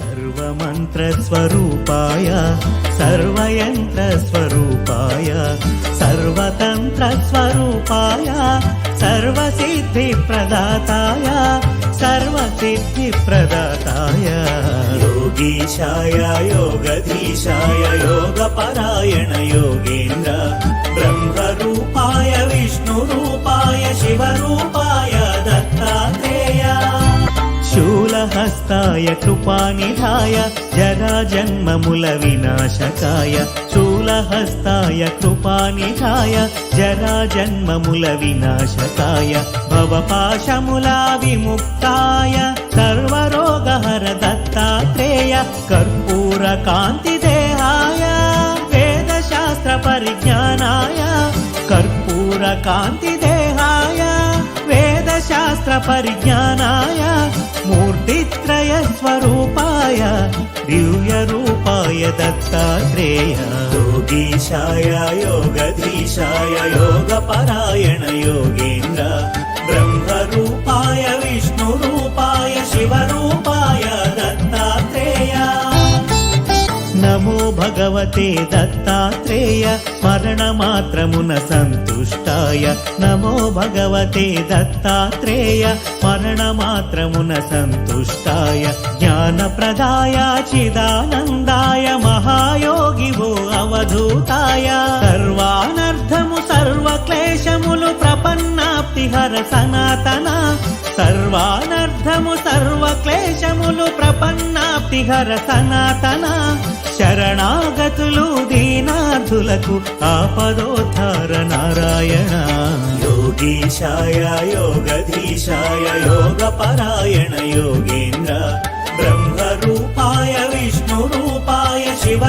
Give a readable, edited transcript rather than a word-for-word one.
सर्वमन्त्रस्वरूपाय सर्वयन्त्रस्वरूपाय सर्वतन्त्रस्वरूपाय सर्वसिद्धिप्रदाताय सर्वसिद्धिप्रदाताय योगीशाय योगधीशाय योगपरायण योगेन्द्र ब्रह्मरूपाय विष्णुरूपाय शिवरूपाय दत्तात्रेय शूलहस्ताय कृपानिधाय जराजन्ममुल विनाशकाय शूलहस्ताय कृपानिधाय जराजन्ममुल विनाशकाय भवपाशमुला विमुक्ताय सर्वरोगहर दत्तात्रेय कर्पूरकान्तिदेहाय वेदशास्त्रपरिज्ञानाय कर्पूरकान्तिदेहाय वेदशास्त्रपरिज्ञानाय मूर्तित्रयस्वरूपाय दिव्यरूपाय दत्तात्रेय योगीशाय योगधीशाय योगपरायण योगेन्द्र ब्रह्मरूपाय विष्णुरूपाय शिवरूपाय दत्तात्रेय नमो भगवते दत्तात्रेय स्मरणमात्रमुन सन्तुष्टाय नमो भगवते दत्तात्रेय स्मरणमात्रमुन सन्तुष्टाय ज्ञानप्रदाय चिदानन्दाय महायोगिवो अवधूताय सर्वानर्थमु सर्वक्लेशमुलु प्रपन्नाप्तिहर सनातन सर्वानर्थमु सर्वक्लेशमुलु प्रपन्नाप्तिहर सनातन शरणागतुलु दीनार्थुలకు ఆపదోద్ధార నారాయణ योगीशाय योगधीशाय योगपरायण योगेन्द्र ब्रह्मरूपाय विष्णुरूपाय शिव